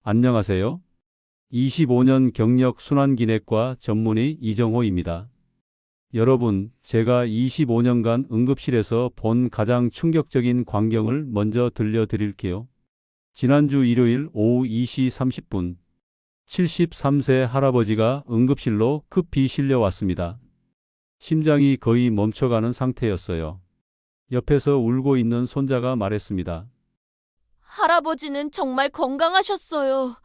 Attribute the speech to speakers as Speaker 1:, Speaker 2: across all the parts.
Speaker 1: 안녕하세요. 25년 경력 순환기내과 전문의 이정호입니다. 여러분, 제가 25년간 응급실에서 본 가장 충격적인 광경을 먼저 들려드릴게요. 지난주 일요일 오후 2시 30분, 73세 할아버지가 응급실로 급히 실려왔습니다. 심장이 거의 멈춰가는 상태였어요. 옆에서 울고 있는 손자가 말했습니다.
Speaker 2: 할아버지는 정말 건강하셨어요.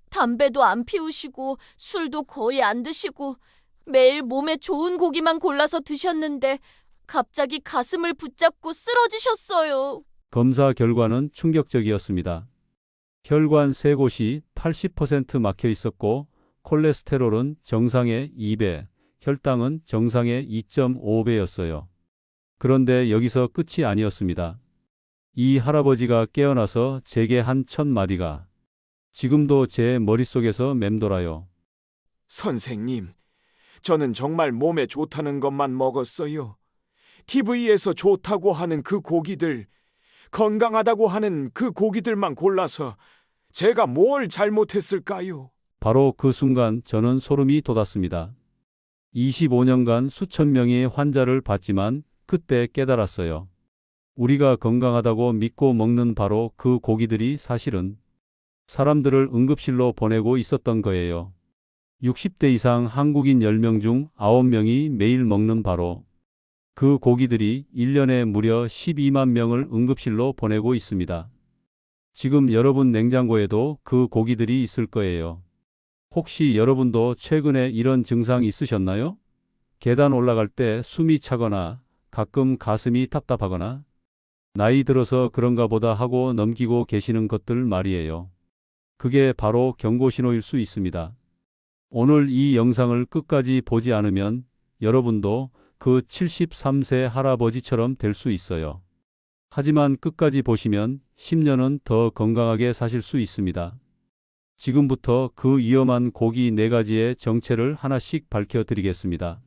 Speaker 2: 담배도 안 피우시고 술도 거의 안 드시고 매일 몸에 좋은 고기만 골라서 드셨는데 갑자기 가슴을 붙잡고 쓰러지셨어요.
Speaker 1: 검사 결과는 충격적이었습니다. 혈관 세 곳이 80% 막혀 있었고 콜레스테롤은 정상의 2배, 혈당은 정상의 2.5배였어요. 그런데 여기서 끝이 아니었습니다. 이 할아버지가 깨어나서 제게 한 첫 마디가 지금도 제 머릿속에서 맴돌아요.
Speaker 3: 선생님, 저는 정말 몸에 좋다는 것만 먹었어요. TV에서 좋다고 하는 그 고기들, 건강하다고 하는 그 고기들만 골라서 제가 뭘 잘못했을까요?
Speaker 1: 바로 그 순간 저는 소름이 돋았습니다. 25년간 수천 명의 환자를 봤지만 그때 깨달았어요. 우리가 건강하다고 믿고 먹는 바로 그 고기들이 사실은 사람들을 응급실로 보내고 있었던 거예요. 60대 이상 한국인 10명 중 9명이 매일 먹는 바로 그 고기들이 1년에 무려 12만 명을 응급실로 보내고 있습니다. 지금 여러분 냉장고에도 그 고기들이 있을 거예요. 혹시 여러분도 최근에 이런 증상 있으셨나요? 계단 올라갈 때 숨이 차거나 가끔 가슴이 답답하거나 나이 들어서 그런가 보다 하고 넘기고 계시는 것들 말이에요. 그게 바로 경고신호일 수 있습니다. 오늘 이 영상을 끝까지 보지 않으면 여러분도 그 73세 할아버지처럼 될 수 있어요. 하지만 끝까지 보시면 10년은 더 건강하게 사실 수 있습니다. 지금부터 그 위험한 고기 4가지의 정체를 하나씩 밝혀드리겠습니다.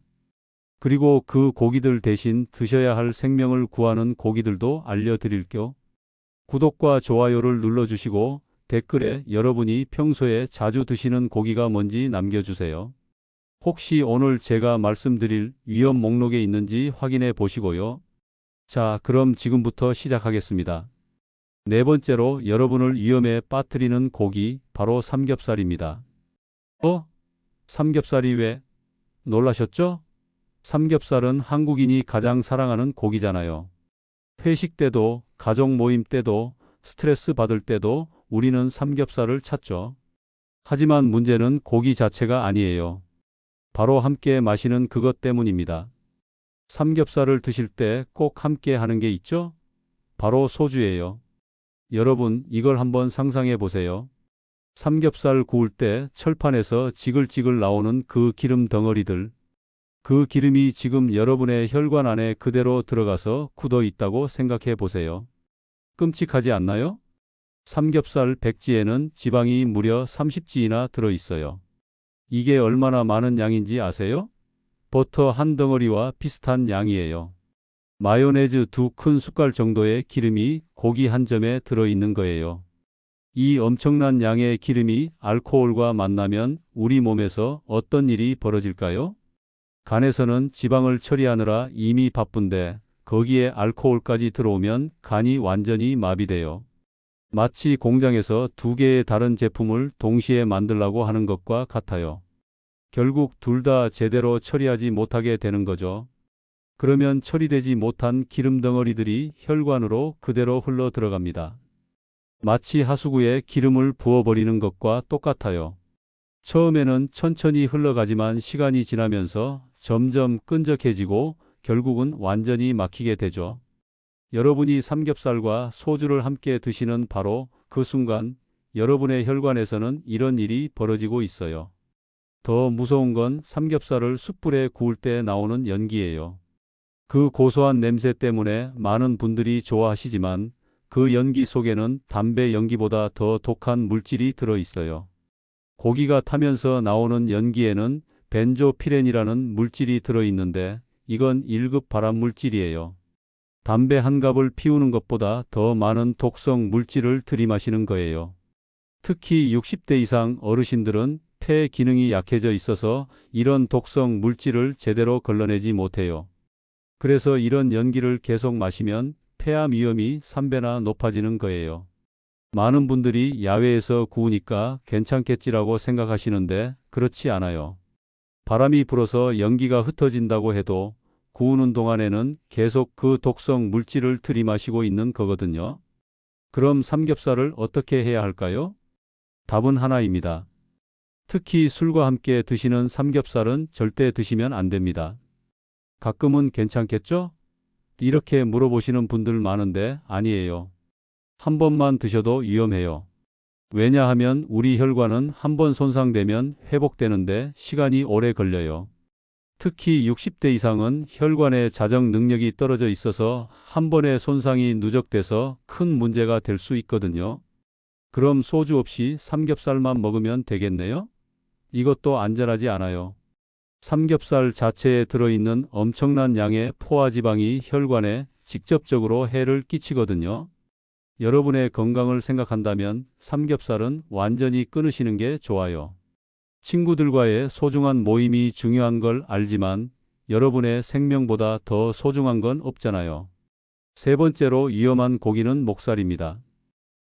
Speaker 1: 그리고 그 고기들 대신 드셔야 할 생명을 구하는 고기들도 알려드릴게요. 구독과 좋아요를 눌러주시고 댓글에 여러분이 평소에 자주 드시는 고기가 뭔지 남겨주세요. 혹시 오늘 제가 말씀드릴 위험 목록에 있는지 확인해 보시고요. 자, 그럼 지금부터 시작하겠습니다. 네 번째로 여러분을 위험에 빠뜨리는 고기, 바로 삼겹살입니다. 삼겹살이 왜? 놀라셨죠? 삼겹살은 한국인이 가장 사랑하는 고기잖아요. 회식 때도, 가족 모임 때도, 스트레스 받을 때도 우리는 삼겹살을 찾죠. 하지만 문제는 고기 자체가 아니에요. 바로 함께 마시는 그것 때문입니다. 삼겹살을 드실 때 꼭 함께 하는 게 있죠? 바로 소주예요. 여러분, 이걸 한번 상상해 보세요. 삼겹살 구울 때 철판에서 지글지글 나오는 그 기름 덩어리들. 그 기름이 지금 여러분의 혈관 안에 그대로 들어가서 굳어 있다고 생각해 보세요. 끔찍하지 않나요? 삼겹살 백지에는 지방이 무려 30지나 들어 있어요. 이게 얼마나 많은 양인지 아세요? 버터 한 덩어리와 비슷한 양이에요. 마요네즈 2큰 숟갈 정도의 기름이 고기 한 점에 들어 있는 거예요. 이 엄청난 양의 기름이 알코올과 만나면 우리 몸에서 어떤 일이 벌어질까요? 간에서는 지방을 처리하느라 이미 바쁜데 거기에 알코올까지 들어오면 간이 완전히 마비돼요. 마치 공장에서 2개의 다른 제품을 동시에 만들라고 하는 것과 같아요. 결국 둘 다 제대로 처리하지 못하게 되는 거죠. 그러면 처리되지 못한 기름 덩어리들이 혈관으로 그대로 흘러 들어갑니다. 마치 하수구에 기름을 부어버리는 것과 똑같아요. 처음에는 천천히 흘러가지만 시간이 지나면서 점점 끈적해지고 결국은 완전히 막히게 되죠. 여러분이 삼겹살과 소주를 함께 드시는 바로 그 순간 여러분의 혈관에서는 이런 일이 벌어지고 있어요. 더 무서운 건 삼겹살을 숯불에 구울 때 나오는 연기예요. 그 고소한 냄새 때문에 많은 분들이 좋아하시지만 그 연기 속에는 담배 연기보다 더 독한 물질이 들어 있어요. 고기가 타면서 나오는 연기에는 벤조피렌이라는 물질이 들어 있는데 이건 1급 발암 물질이에요. 담배 한 갑을 피우는 것보다 더 많은 독성 물질을 들이마시는 거예요. 특히 60대 이상 어르신들은 폐 기능이 약해져 있어서 이런 독성 물질을 제대로 걸러내지 못해요. 그래서 이런 연기를 계속 마시면 폐암 위험이 3배나 높아지는 거예요. 많은 분들이 야외에서 구우니까 괜찮겠지라고 생각하시는데 그렇지 않아요. 바람이 불어서 연기가 흩어진다고 해도 구우는 동안에는 계속 그 독성 물질을 들이마시고 있는 거거든요. 그럼 삼겹살을 어떻게 해야 할까요? 답은 하나입니다. 특히 술과 함께 드시는 삼겹살은 절대 드시면 안 됩니다. 가끔은 괜찮겠죠? 이렇게 물어보시는 분들 많은데 아니에요. 한 번만 드셔도 위험해요. 왜냐하면 우리 혈관은 한 번 손상되면 회복되는데 시간이 오래 걸려요. 특히 60대 이상은 혈관의 자정 능력이 떨어져 있어서 한 번의 손상이 누적돼서 큰 문제가 될 수 있거든요. 그럼 소주 없이 삼겹살만 먹으면 되겠네요? 이것도 안전하지 않아요. 삼겹살 자체에 들어있는 엄청난 양의 포화지방이 혈관에 직접적으로 해를 끼치거든요. 여러분의 건강을 생각한다면 삼겹살은 완전히 끊으시는 게 좋아요. 친구들과의 소중한 모임이 중요한 걸 알지만 여러분의 생명보다 더 소중한 건 없잖아요. 세 번째로 위험한 고기는 목살입니다.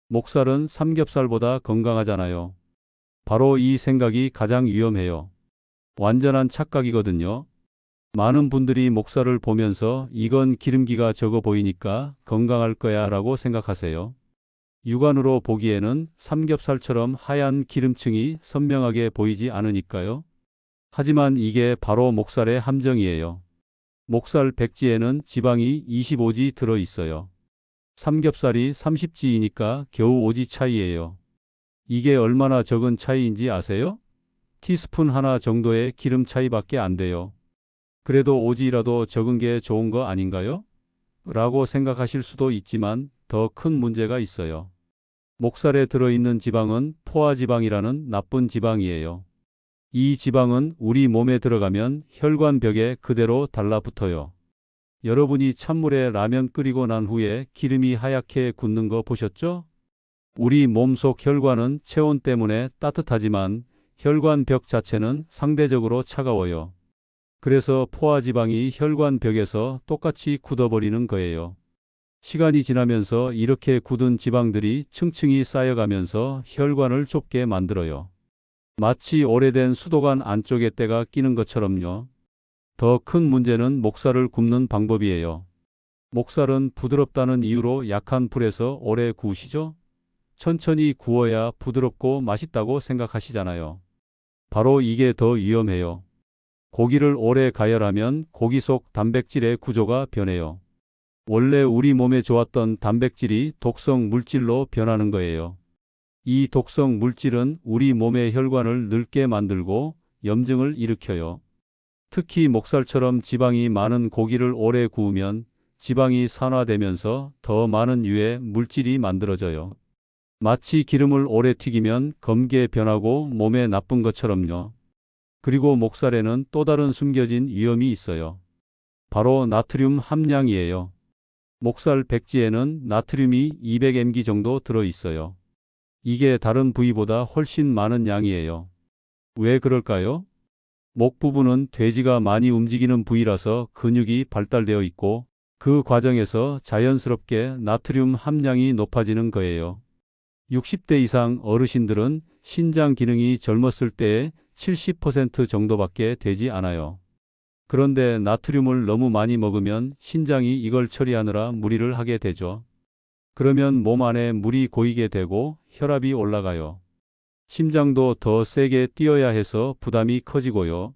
Speaker 1: 목살은 삼겹살보다 건강하잖아요. 바로 이 생각이 가장 위험해요. 완전한 착각이거든요. 많은 분들이 목살을 보면서 이건 기름기가 적어 보이니까 건강할 거야 라고 생각하세요. 육안으로 보기에는 삼겹살처럼 하얀 기름층이 선명하게 보이지 않으니까요. 하지만 이게 바로 목살의 함정이에요. 목살 100지에는 지방이 25지 들어 있어요. 삼겹살이 30지이니까 겨우 5지 차이예요. 이게 얼마나 적은 차이인지 아세요? 티스푼 하나 정도의 기름 차이밖에 안 돼요. 그래도 5지라도 적은 게 좋은 거 아닌가요? 라고 생각하실 수도 있지만 더 큰 문제가 있어요. 목살에 들어있는 지방은 포화지방이라는 나쁜 지방이에요. 이 지방은 우리 몸에 들어가면 혈관벽에 그대로 달라붙어요. 여러분이 찬물에 라면 끓이고 난 후에 기름이 하얗게 굳는 거 보셨죠? 우리 몸속 혈관은 체온 때문에 따뜻하지만 혈관벽 자체는 상대적으로 차가워요. 그래서 포화지방이 혈관벽에서 똑같이 굳어버리는 거예요. 시간이 지나면서 이렇게 굳은 지방들이 층층이 쌓여가면서 혈관을 좁게 만들어요. 마치 오래된 수도관 안쪽에 때가 끼는 것처럼요. 더 큰 문제는 목살을 굽는 방법이에요. 목살은 부드럽다는 이유로 약한 불에서 오래 구우시죠? 천천히 구워야 부드럽고 맛있다고 생각하시잖아요. 바로 이게 더 위험해요. 고기를 오래 가열하면 고기 속 단백질의 구조가 변해요. 원래 우리 몸에 좋았던 단백질이 독성 물질로 변하는 거예요. 이 독성 물질은 우리 몸의 혈관을 늙게 만들고 염증을 일으켜요. 특히 목살처럼 지방이 많은 고기를 오래 구우면 지방이 산화되면서 더 많은 유해 물질이 만들어져요. 마치 기름을 오래 튀기면 검게 변하고 몸에 나쁜 것처럼요. 그리고 목살에는 또 다른 숨겨진 위험이 있어요. 바로 나트륨 함량이에요. 목살 100지에는 나트륨이 200mg 정도 들어 있어요. 이게 다른 부위보다 훨씬 많은 양이에요. 왜 그럴까요? 목 부분은 돼지가 많이 움직이는 부위라서 근육이 발달되어 있고 그 과정에서 자연스럽게 나트륨 함량이 높아지는 거예요. 60대 이상 어르신들은 신장 기능이 젊었을 때의 70% 정도밖에 되지 않아요. 그런데 나트륨을 너무 많이 먹으면 신장이 이걸 처리하느라 무리를 하게 되죠. 그러면 몸 안에 물이 고이게 되고 혈압이 올라가요. 심장도 더 세게 뛰어야 해서 부담이 커지고요.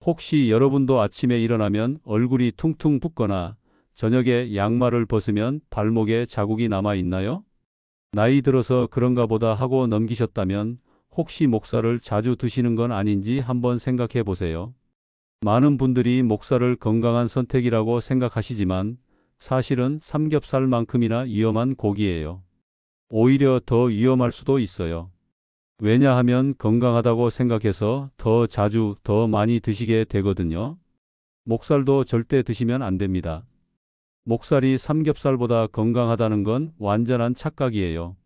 Speaker 1: 혹시 여러분도 아침에 일어나면 얼굴이 퉁퉁 붓거나 저녁에 양말을 벗으면 발목에 자국이 남아 있나요? 나이 들어서 그런가 보다 하고 넘기셨다면 혹시 목살을 자주 드시는 건 아닌지 한번 생각해 보세요. 많은 분들이 목살을 건강한 선택이라고 생각하시지만 사실은 삼겹살만큼이나 위험한 고기예요. 오히려 더 위험할 수도 있어요. 왜냐하면 건강하다고 생각해서 더 자주 더 많이 드시게 되거든요. 목살도 절대 드시면 안 됩니다. 목살이 삼겹살보다 건강하다는 건 완전한 착각이에요.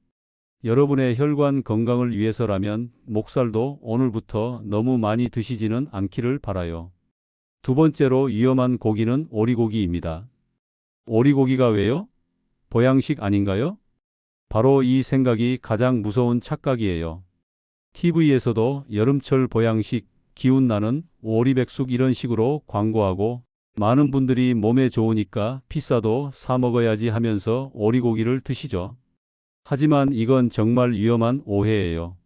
Speaker 1: 여러분의 혈관 건강을 위해서라면 목살도 오늘부터 너무 많이 드시지는 않기를 바라요. 두 번째로 위험한 고기는 오리고기입니다. 오리고기가 왜요? 보양식 아닌가요? 바로 이 생각이 가장 무서운 착각이에요. TV에서도 여름철 보양식, 기운 나는 오리백숙 이런 식으로 광고하고 많은 분들이 몸에 좋으니까 비싸도 사 먹어야지 하면서 오리고기를 드시죠. 하지만 이건 정말 위험한 오해예요.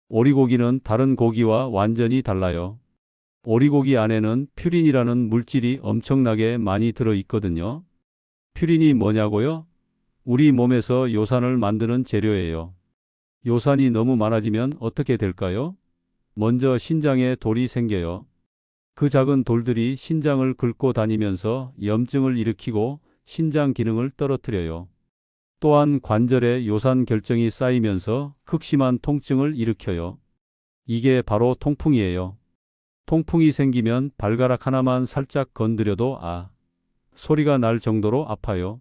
Speaker 1: 오리고기는 다른 고기와 완전히 달라요. 오리고기 안에는 퓨린이라는 물질이 엄청나게 많이 들어 있거든요. 퓨린이 뭐냐고요? 우리 몸에서 요산을 만드는 재료예요. 요산이 너무 많아지면 어떻게 될까요? 먼저 신장에 돌이 생겨요. 그 작은 돌들이 신장을 긁고 다니면서 염증을 일으키고 신장 기능을 떨어뜨려요. 또한 관절에 요산 결정이 쌓이면서 극심한 통증을 일으켜요. 이게 바로 통풍이에요. 통풍이 생기면 발가락 하나만 살짝 건드려도 소리가 날 정도로 아파요.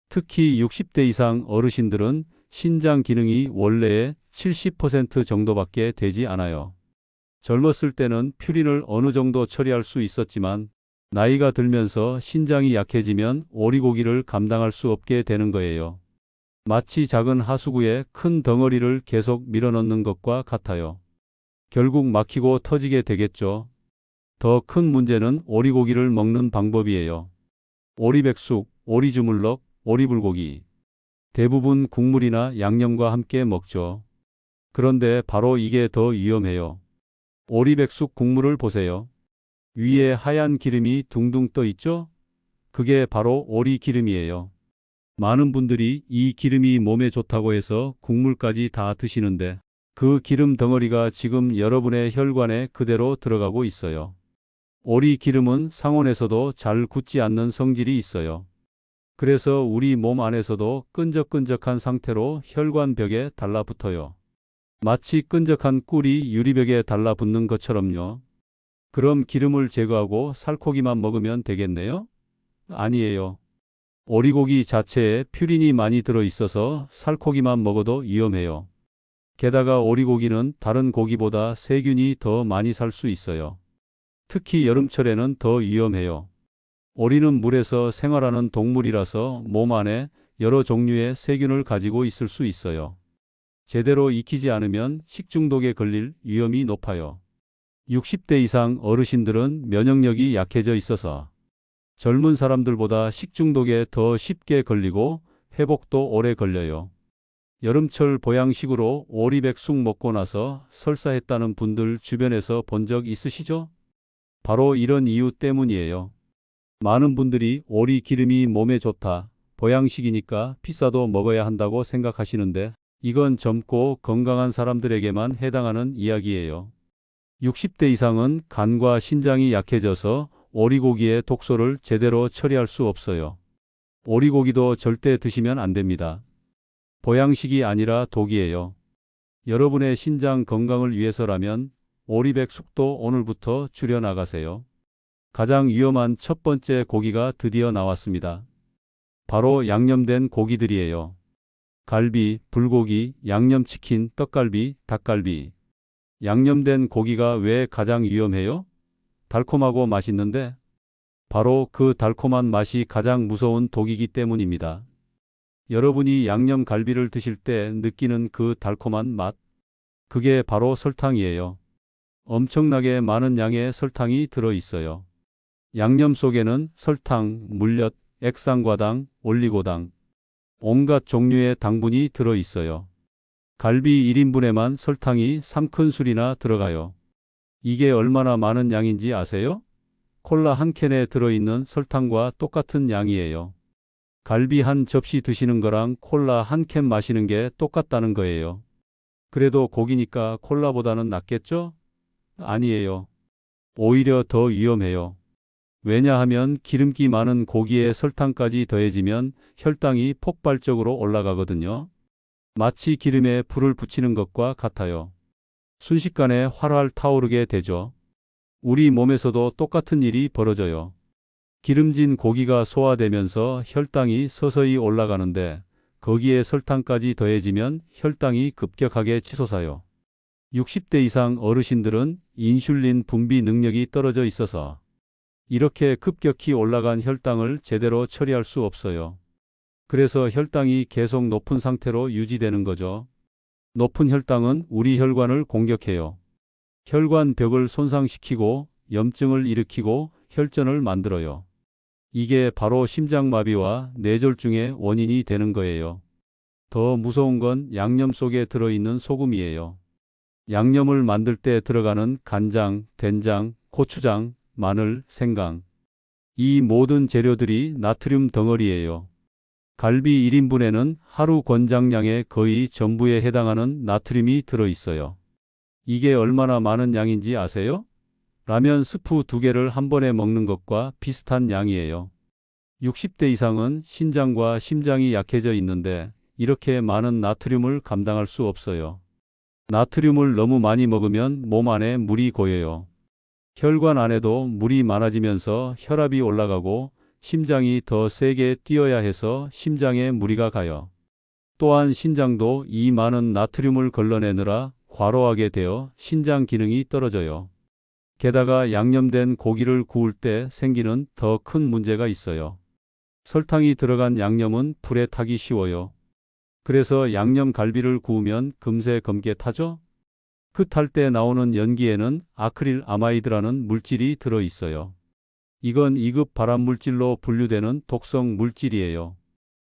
Speaker 1: 특히 60대 이상 어르신들은 신장 기능이 원래의 70% 정도밖에 되지 않아요. 젊었을 때는 퓨린을 어느 정도 처리할 수 있었지만 나이가 들면서 신장이 약해지면 오리고기를 감당할 수 없게 되는 거예요. 마치 작은 하수구에 큰 덩어리를 계속 밀어넣는 것과 같아요. 결국 막히고 터지게 되겠죠. 더 큰 문제는 오리고기를 먹는 방법이에요. 오리백숙, 오리주물럭, 오리불고기. 대부분 국물이나 양념과 함께 먹죠. 그런데 바로 이게 더 위험해요. 오리백숙 국물을 보세요. 위에 하얀 기름이 둥둥 떠 있죠? 그게 바로 오리 기름이에요. 많은 분들이 이 기름이 몸에 좋다고 해서 국물까지 다 드시는데 그 기름 덩어리가 지금 여러분의 혈관에 그대로 들어가고 있어요. 오리 기름은 상온에서도 잘 굳지 않는 성질이 있어요. 그래서 우리 몸 안에서도 끈적끈적한 상태로 혈관벽에 달라붙어요. 마치 끈적한 꿀이 유리벽에 달라붙는 것처럼요. 그럼 기름을 제거하고 살코기만 먹으면 되겠네요? 아니에요. 오리고기 자체에 퓨린이 많이 들어있어서 살코기만 먹어도 위험해요. 게다가 오리고기는 다른 고기보다 세균이 더 많이 살 수 있어요. 특히 여름철에는 더 위험해요. 오리는 물에서 생활하는 동물이라서 몸 안에 여러 종류의 세균을 가지고 있을 수 있어요. 제대로 익히지 않으면 식중독에 걸릴 위험이 높아요. 60대 이상 어르신들은 면역력이 약해져 있어서 젊은 사람들보다 식중독에 더 쉽게 걸리고 회복도 오래 걸려요. 여름철 보양식으로 오리백숙 먹고 나서 설사했다는 분들 주변에서 본 적 있으시죠? 바로 이런 이유 때문이에요. 많은 분들이 오리 기름이 몸에 좋다, 보양식이니까 비싸도 먹어야 한다고 생각하시는데 이건 젊고 건강한 사람들에게만 해당하는 이야기예요. 60대 이상은 간과 신장이 약해져서 오리고기의 독소를 제대로 처리할 수 없어요. 오리고기도 절대 드시면 안 됩니다. 보양식이 아니라 독이에요. 여러분의 신장 건강을 위해서라면 오리백숙도 오늘부터 줄여나가세요. 가장 위험한 첫 번째 고기가 드디어 나왔습니다. 바로 양념된 고기들이에요. 갈비, 불고기, 양념치킨, 떡갈비, 닭갈비. 양념된 고기가 왜 가장 위험해요? 달콤하고 맛있는데 바로 그 달콤한 맛이 가장 무서운 독이기 때문입니다. 여러분이 양념 갈비를 드실 때 느끼는 그 달콤한 맛, 그게 바로 설탕이에요. 엄청나게 많은 양의 설탕이 들어 있어요. 양념 속에는 설탕, 물엿, 액상과당, 올리고당, 온갖 종류의 당분이 들어 있어요. 갈비 1인분에만 설탕이 3큰술이나 들어가요. 이게 얼마나 많은 양인지 아세요? 콜라 한 캔에 들어있는 설탕과 똑같은 양이에요. 갈비 한 접시 드시는 거랑 콜라 한 캔 마시는 게 똑같다는 거예요. 그래도 고기니까 콜라보다는 낫겠죠? 아니에요. 오히려 더 위험해요. 왜냐하면 기름기 많은 고기에 설탕까지 더해지면 혈당이 폭발적으로 올라가거든요. 마치 기름에 불을 붙이는 것과 같아요. 순식간에 활활 타오르게 되죠. 우리 몸에서도 똑같은 일이 벌어져요. 기름진 고기가 소화되면서 혈당이 서서히 올라가는데 거기에 설탕까지 더해지면 혈당이 급격하게 치솟아요. 60대 이상 어르신들은 인슐린 분비 능력이 떨어져 있어서 이렇게 급격히 올라간 혈당을 제대로 처리할 수 없어요. 그래서 혈당이 계속 높은 상태로 유지되는 거죠. 높은 혈당은 우리 혈관을 공격해요. 혈관벽을 손상시키고 염증을 일으키고 혈전을 만들어요. 이게 바로 심장마비와 뇌졸중의 원인이 되는 거예요. 더 무서운 건 양념 속에 들어있는 소금이에요. 양념을 만들 때 들어가는 간장, 된장, 고추장, 마늘, 생강. 이 모든 재료들이 나트륨 덩어리예요. 갈비 1인분에는 하루 권장량의 거의 전부에 해당하는 나트륨이 들어있어요. 이게 얼마나 많은 양인지 아세요? 라면 스프 2개를 한 번에 먹는 것과 비슷한 양이에요. 60대 이상은 신장과 심장이 약해져 있는데 이렇게 많은 나트륨을 감당할 수 없어요. 나트륨을 너무 많이 먹으면 몸 안에 물이 고여요. 혈관 안에도 물이 많아지면서 혈압이 올라가고 심장이 더 세게 뛰어야 해서 심장에 무리가 가요. 또한 신장도 이 많은 나트륨을 걸러내느라 과로하게 되어 신장 기능이 떨어져요. 게다가 양념된 고기를 구울 때 생기는 더 큰 문제가 있어요. 설탕이 들어간 양념은 불에 타기 쉬워요. 그래서 양념 갈비를 구우면 금세 검게 타죠? 그 탈 때 나오는 연기에는 아크릴 아마이드라는 물질이 들어 있어요. 이건 2급 발암물질로 분류되는 독성 물질이에요.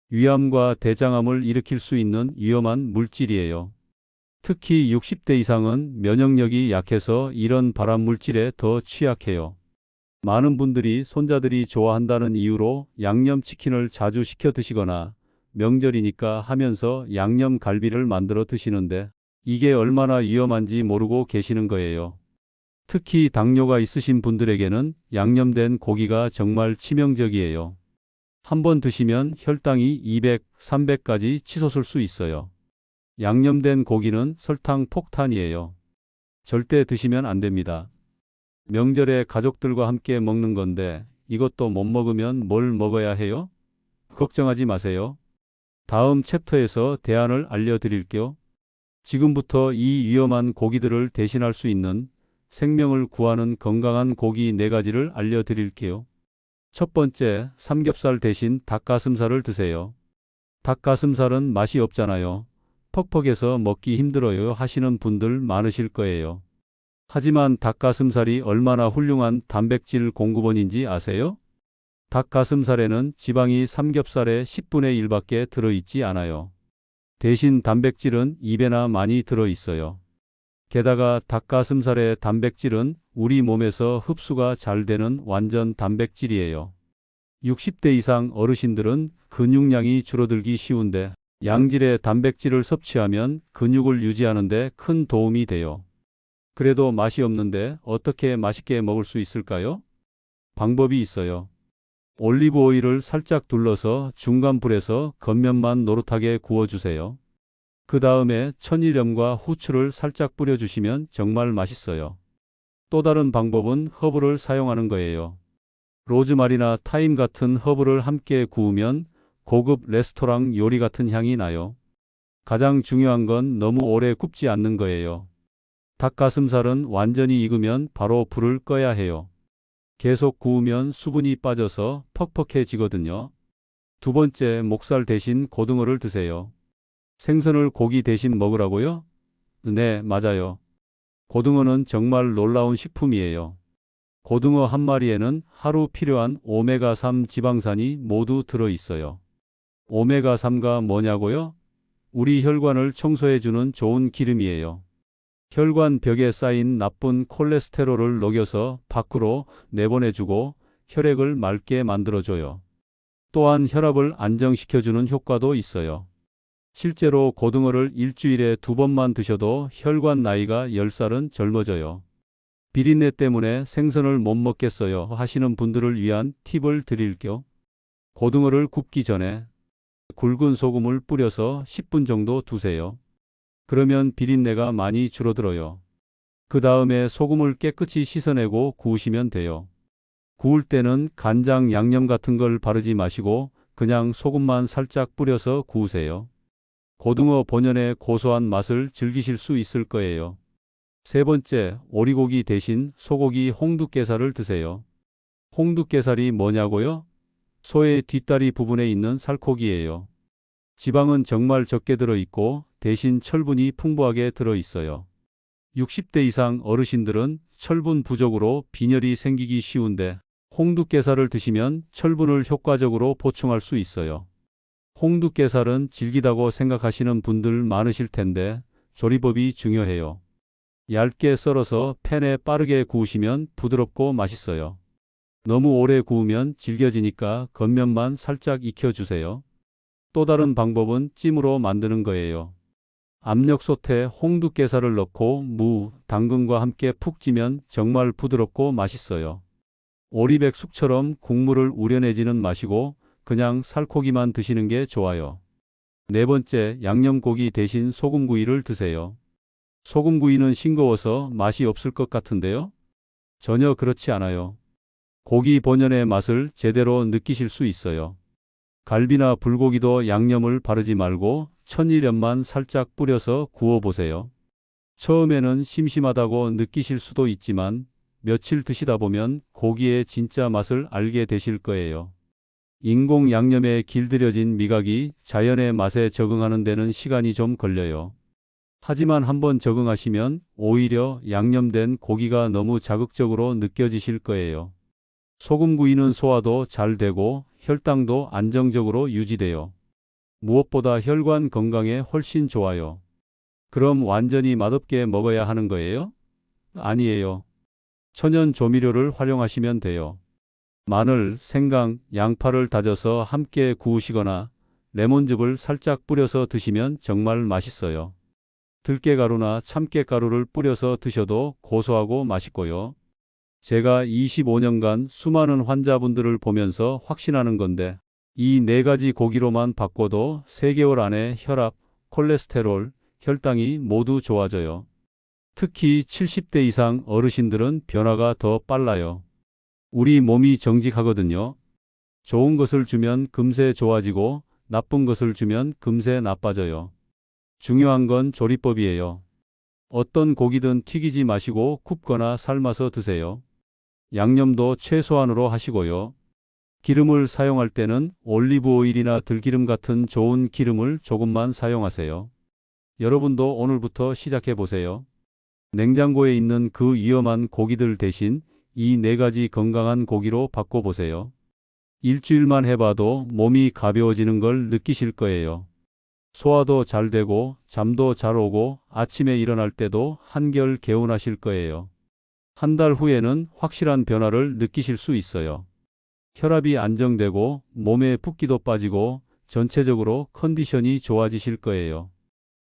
Speaker 1: 위암과 대장암을 일으킬 수 있는 위험한 물질이에요. 특히 60대 이상은 면역력이 약해서 이런 발암물질에 더 취약해요. 많은 분들이 손자들이 좋아한다는 이유로 양념치킨을 자주 시켜 드시거나 명절이니까 하면서 양념 갈비를 만들어 드시는데 이게 얼마나 위험한지 모르고 계시는 거예요. 특히 당뇨가 있으신 분들에게는 양념된 고기가 정말 치명적이에요. 한번 드시면 혈당이 200, 300까지 치솟을 수 있어요. 양념된 고기는 설탕 폭탄이에요. 절대 드시면 안 됩니다. 명절에 가족들과 함께 먹는 건데 이것도 못 먹으면 뭘 먹어야 해요? 걱정하지 마세요. 다음 챕터에서 대안을 알려드릴게요. 지금부터 이 위험한 고기들을 대신할 수 있는 생명을 구하는 건강한 고기 4가지를 알려드릴게요. 첫 번째, 삼겹살 대신 닭가슴살을 드세요. 닭가슴살은 맛이 없잖아요. 퍽퍽해서 먹기 힘들어요 하시는 분들 많으실 거예요. 하지만 닭가슴살이 얼마나 훌륭한 단백질 공급원인지 아세요? 닭가슴살에는 지방이 삼겹살의 10분의 1밖에 들어있지 않아요. 대신 단백질은 2배나 많이 들어있어요. 게다가 닭가슴살의 단백질은 우리 몸에서 흡수가 잘 되는 완전 단백질이에요. 60대 이상 어르신들은 근육량이 줄어들기 쉬운데 양질의 단백질을 섭취하면 근육을 유지하는 데 큰 도움이 돼요. 그래도 맛이 없는데 어떻게 맛있게 먹을 수 있을까요? 방법이 있어요. 올리브 오일을 살짝 둘러서 중간 불에서 겉면만 노릇하게 구워주세요. 그 다음에 천일염과 후추를 살짝 뿌려주시면 정말 맛있어요. 또 다른 방법은 허브를 사용하는 거예요. 로즈마리나 타임 같은 허브를 함께 구우면 고급 레스토랑 요리 같은 향이 나요. 가장 중요한 건 너무 오래 굽지 않는 거예요. 닭가슴살은 완전히 익으면 바로 불을 꺼야 해요. 계속 구우면 수분이 빠져서 퍽퍽해지거든요. 두 번째, 목살 대신 고등어를 드세요. 생선을 고기 대신 먹으라고요? 네, 맞아요. 고등어는 정말 놀라운 식품이에요. 고등어 한 마리에는 하루 필요한 오메가3 지방산이 모두 들어 있어요. 오메가3가 뭐냐고요? 우리 혈관을 청소해주는 좋은 기름이에요. 혈관 벽에 쌓인 나쁜 콜레스테롤을 녹여서 밖으로 내보내주고 혈액을 맑게 만들어줘요. 또한 혈압을 안정시켜주는 효과도 있어요. 실제로 고등어를 일주일에 2번만 드셔도 혈관 나이가 10살은 젊어져요. 비린내 때문에 생선을 못 먹겠어요 하시는 분들을 위한 팁을 드릴게요. 고등어를 굽기 전에 굵은 소금을 뿌려서 10분 정도 두세요. 그러면 비린내가 많이 줄어들어요. 그 다음에 소금을 깨끗이 씻어내고 구우시면 돼요. 구울 때는 간장, 양념 같은 걸 바르지 마시고 그냥 소금만 살짝 뿌려서 구우세요. 고등어 본연의 고소한 맛을 즐기실 수 있을 거예요. 세 번째, 오리고기 대신 소고기 홍두깨살을 드세요. 홍두깨살이 뭐냐고요? 소의 뒷다리 부분에 있는 살코기예요. 지방은 정말 적게 들어있고 대신 철분이 풍부하게 들어있어요. 60대 이상 어르신들은 철분 부족으로 빈혈이 생기기 쉬운데 홍두깨살을 드시면 철분을 효과적으로 보충할 수 있어요. 홍두깨살은 질기다고 생각하시는 분들 많으실 텐데 조리법이 중요해요. 얇게 썰어서 팬에 빠르게 구우시면 부드럽고 맛있어요. 너무 오래 구우면 질겨지니까 겉면만 살짝 익혀주세요. 또 다른 방법은 찜으로 만드는 거예요. 압력솥에 홍두깨살을 넣고 무, 당근과 함께 푹 찌면 정말 부드럽고 맛있어요. 오리백숙처럼 국물을 우려내지는 마시고 그냥 살코기만 드시는 게 좋아요. 네 번째, 양념고기 대신 소금구이를 드세요. 소금구이는 싱거워서 맛이 없을 것 같은데요? 전혀 그렇지 않아요. 고기 본연의 맛을 제대로 느끼실 수 있어요. 갈비나 불고기도 양념을 바르지 말고 천일염만 살짝 뿌려서 구워보세요. 처음에는 심심하다고 느끼실 수도 있지만 며칠 드시다 보면 고기의 진짜 맛을 알게 되실 거예요. 인공 양념에 길들여진 미각이 자연의 맛에 적응하는 데는 시간이 좀 걸려요. 하지만 한번 적응하시면 오히려 양념된 고기가 너무 자극적으로 느껴지실 거예요. 소금구이는 소화도 잘 되고 혈당도 안정적으로 유지돼요. 무엇보다 혈관 건강에 훨씬 좋아요. 그럼 완전히 맛없게 먹어야 하는 거예요? 아니에요. 천연 조미료를 활용하시면 돼요. 마늘, 생강, 양파를 다져서 함께 구우시거나 레몬즙을 살짝 뿌려서 드시면 정말 맛있어요. 들깨가루나 참깨가루를 뿌려서 드셔도 고소하고 맛있고요. 제가 25년간 수많은 환자분들을 보면서 확신하는 건데 이 네 가지 고기로만 바꿔도 3개월 안에 혈압, 콜레스테롤, 혈당이 모두 좋아져요. 특히 70대 이상 어르신들은 변화가 더 빨라요. 우리 몸이 정직하거든요. 좋은 것을 주면 금세 좋아지고 나쁜 것을 주면 금세 나빠져요. 중요한 건 조리법이에요. 어떤 고기든 튀기지 마시고 굽거나 삶아서 드세요. 양념도 최소한으로 하시고요. 기름을 사용할 때는 올리브 오일이나 들기름 같은 좋은 기름을 조금만 사용하세요. 여러분도 오늘부터 시작해 보세요. 냉장고에 있는 그 위험한 고기들 대신 이 네 가지 건강한 고기로 바꿔보세요. 일주일만 해봐도 몸이 가벼워지는 걸 느끼실 거예요. 소화도 잘 되고 잠도 잘 오고 아침에 일어날 때도 한결 개운하실 거예요. 한 달 후에는 확실한 변화를 느끼실 수 있어요. 혈압이 안정되고 몸에 붓기도 빠지고 전체적으로 컨디션이 좋아지실 거예요.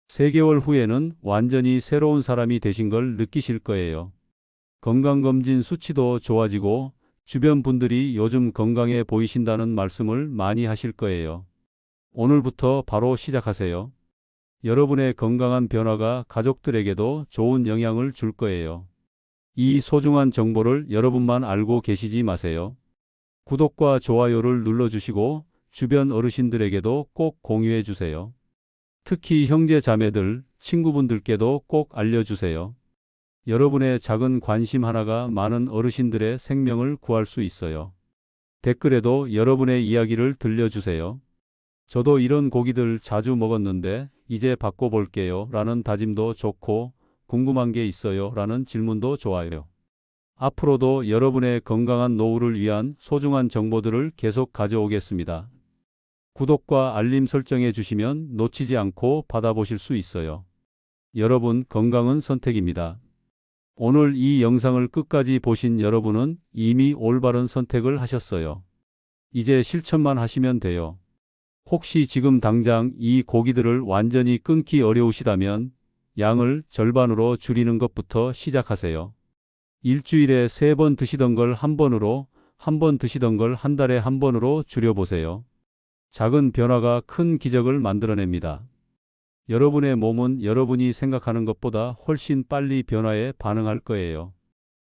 Speaker 1: 3개월 후에는 완전히 새로운 사람이 되신 걸 느끼실 거예요. 건강검진 수치도 좋아지고 주변 분들이 요즘 건강해 보이신다는 말씀을 많이 하실 거예요. 오늘부터 바로 시작하세요. 여러분의 건강한 변화가 가족들에게도 좋은 영향을 줄 거예요. 이 소중한 정보를 여러분만 알고 계시지 마세요. 구독과 좋아요를 눌러주시고 주변 어르신들에게도 꼭 공유해 주세요. 특히 형제 자매들, 친구분들께도 꼭 알려주세요. 여러분의 작은 관심 하나가 많은 어르신들의 생명을 구할 수 있어요. 댓글에도 여러분의 이야기를 들려주세요. 저도 이런 고기들 자주 먹었는데 이제 바꿔볼게요 라는 다짐도 좋고 궁금한 게 있어요 라는 질문도 좋아요. 앞으로도 여러분의 건강한 노후를 위한 소중한 정보들을 계속 가져오겠습니다. 구독과 알림 설정해 주시면 놓치지 않고 받아보실 수 있어요. 여러분, 건강은 선택입니다. 오늘 이 영상을 끝까지 보신 여러분은 이미 올바른 선택을 하셨어요. 이제 실천만 하시면 돼요. 혹시 지금 당장 이 고기들을 완전히 끊기 어려우시다면 양을 절반으로 줄이는 것부터 시작하세요. 일주일에 3번 드시던 걸 한 번으로, 한 번 드시던 걸 한 달에 한 번으로 줄여보세요. 작은 변화가 큰 기적을 만들어냅니다. 여러분의 몸은 여러분이 생각하는 것보다 훨씬 빨리 변화에 반응할 거예요.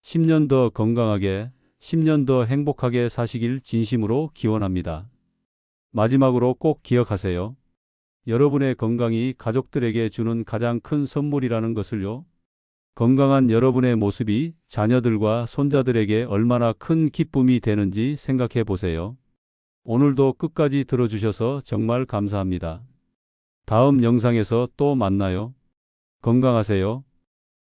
Speaker 1: 10년 더 건강하게, 10년 더 행복하게 사시길 진심으로 기원합니다. 마지막으로 꼭 기억하세요. 여러분의 건강이 가족들에게 주는 가장 큰 선물이라는 것을요. 건강한 여러분의 모습이 자녀들과 손자들에게 얼마나 큰 기쁨이 되는지 생각해 보세요. 오늘도 끝까지 들어주셔서 정말 감사합니다. 다음 영상에서 또 만나요. 건강하세요.